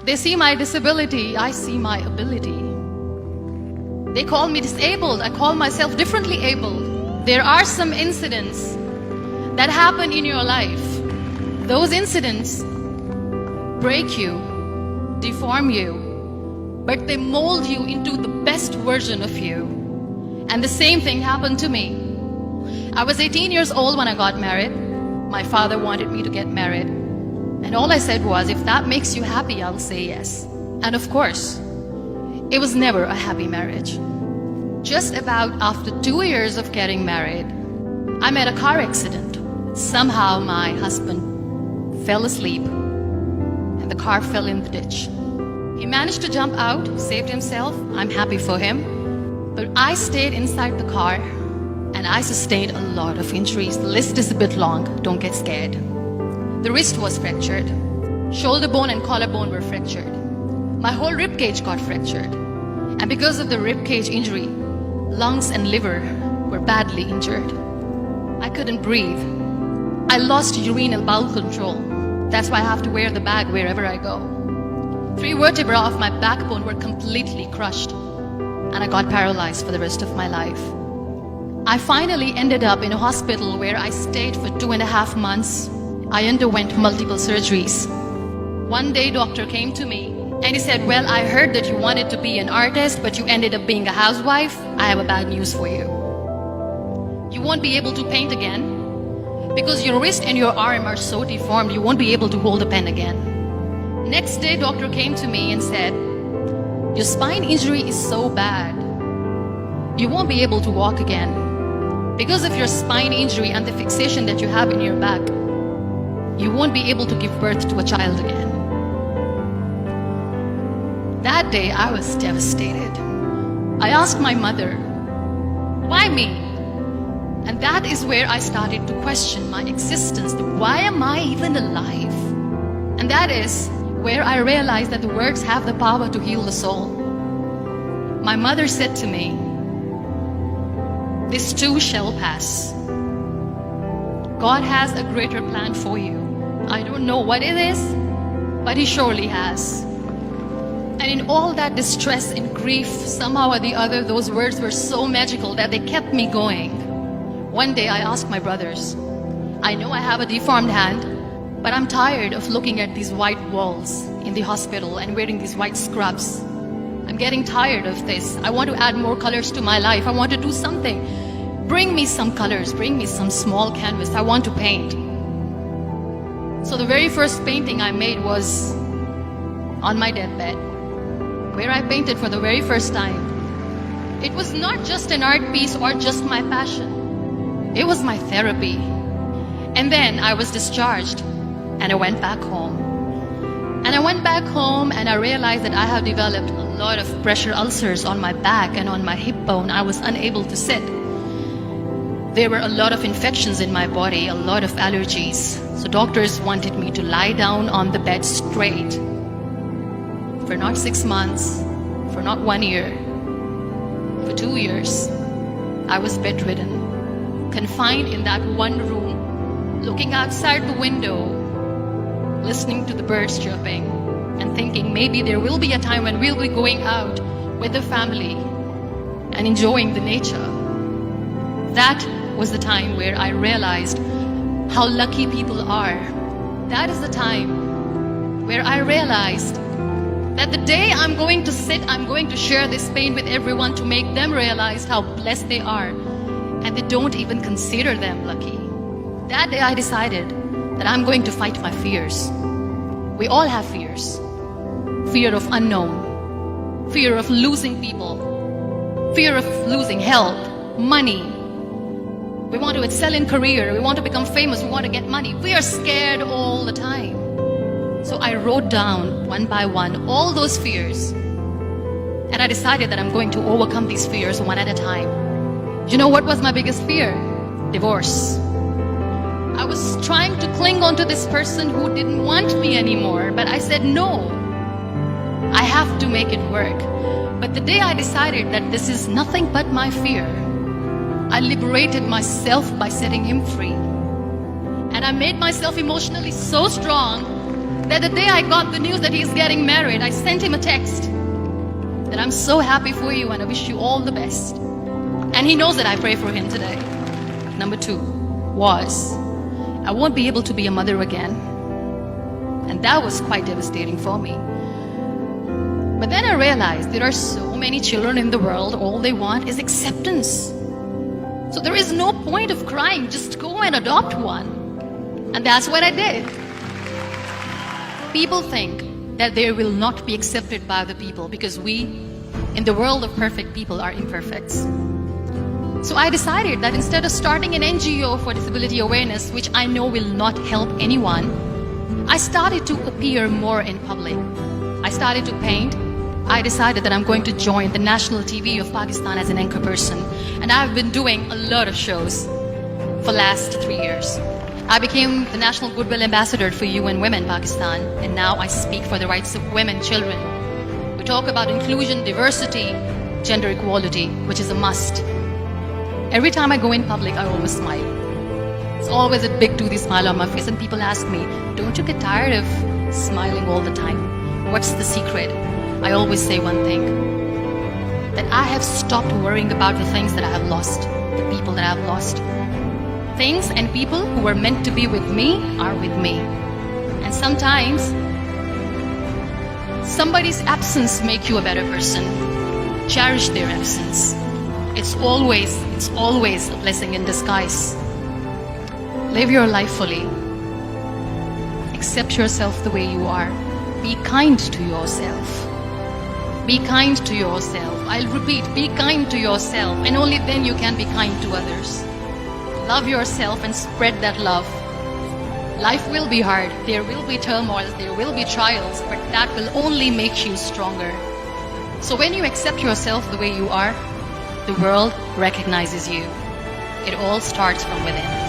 They see my disability, I see my ability. They call me disabled, I call myself differently abled. There are some incidents that happen in your life. Those incidents break you, deform you, but they mold you into the best version of you. And the same thing happened to me. I was 18 years old when I got married. My father wanted me to get married. And all I said was, if that makes you happy, I'll say yes. And of course, it was never a happy marriage. Just about after 2 years of getting married, I met a car accident. Somehow my husband fell asleep and the car fell in the ditch. He managed to jump out, saved himself. I'm happy for him. But I stayed inside the car and I sustained a lot of injuries. The list is a bit long, don't get scared. The wrist was fractured. Shoulder bone and collarbone were fractured. My whole rib cage got fractured. And because of the rib cage injury, lungs and liver were badly injured. I couldn't breathe. I lost urinary bowel control. That's why I have to wear the bag wherever I go. 3 vertebrae of my backbone were completely crushed. And I got paralyzed for the rest of my life. I finally ended up in a hospital where I stayed for 2.5 months. I underwent multiple surgeries. One day, doctor came to me and he said, well, I heard that you wanted to be an artist, but you ended up being a housewife. I have a bad news for you. You won't be able to paint again because your wrist and your arm are so deformed, you won't be able to hold a pen again. Next day, doctor came to me and said, your spine injury is so bad, you won't be able to walk again. Because of your spine injury and the fixation that you have in your back, you won't be able to give birth to a child again. That day, I was devastated. I asked my mother, why me? And that is where I started to question my existence. Why am I even alive? And that is where I realized that the words have the power to heal the soul. My mother said to me, this too shall pass. God has a greater plan for you. I don't know what it is, but He surely has. And in all that distress and grief, somehow or the other, those words were so magical that they kept me going. One day I asked my brothers, I know I have a deformed hand, but I'm tired of looking at these white walls in the hospital and wearing these white scrubs. I'm getting tired of this. I want to add more colors to my life. I want to do something. Bring me some colors, bring me some small canvas. I want to paint. So the very first painting I made was on my deathbed, where I painted for the very first time. It was not just an art piece or just my passion. It was my therapy. And then I was discharged and I went back home. And I went back home and I realized that I have developed a lot of pressure ulcers on my back and on my hip bone. I was unable to sit. There were a lot of infections in my body, a lot of allergies. So doctors wanted me to lie down on the bed straight for not 6 months, for not 1 year, for 2 years. I was bedridden, confined in that one room, looking outside the window, listening to the birds chirping, and thinking maybe there will be a time when we'll be going out with the family and enjoying the nature. That was the time where I realized how lucky people are. That is the time where I realized that the day I'm going to sit, I'm going to share this pain with everyone to make them realize how blessed they are, and they don't even consider them lucky. That day I decided that I'm going to fight my fears. We all have fears. Fear of unknown, fear of losing people, fear of losing health, money. We want to excel in career, we want to become famous, we want to get money. We are scared all the time. So I wrote down one by one all those fears. And I decided that I'm going to overcome these fears one at a time. You know what was my biggest fear? Divorce. I was trying to cling on to this person who didn't want me anymore, but I said no. I have to make it work. But the day I decided that this is nothing but my fear, I liberated myself by setting him free. And And I made myself emotionally so strong that the day I got the news that he's getting married, I sent him a text that I'm so happy for you and I wish you all the best. And he knows that I pray for him today. Number 2 was, I won't be able to be a mother again. And that was quite devastating for me. But then I realized there are so many children in the world, all they want is acceptance. So there is no point of crying, just go and adopt one. And that's what I did. People think that they will not be accepted by the people because we, in the world of perfect people, are imperfect. So I decided that instead of starting an NGO for disability awareness, which I know will not help anyone, I started to appear more in public. I started to paint. I decided that I'm going to join the national TV of Pakistan as an anchor person. And I've been doing a lot of shows for the last 3 years. I became the National Goodwill Ambassador for UN Women Pakistan, and now I speak for the rights of women, children. We talk about inclusion, diversity, gender equality, which is a must. Every time I go in public, I always smile. It's always a big toothy smile on my face, and people ask me, don't you get tired of smiling all the time? What's the secret? I always say one thing, that I have stopped worrying about the things that I have lost, the people that I have lost. Things and people who were meant to be with me are with me. And sometimes somebody's absence makes you a better person. Cherish their absence. It's always a blessing in disguise. Live your life fully. Accept yourself the way you are. Be kind to yourself. Be kind to yourself. I'll repeat, be kind to yourself, and only then you can be kind to others. Love yourself and spread that love. Life will be hard. There will be turmoils, there will be trials, but that will only make you stronger. So when you accept yourself the way you are, the world recognizes you. It all starts from within.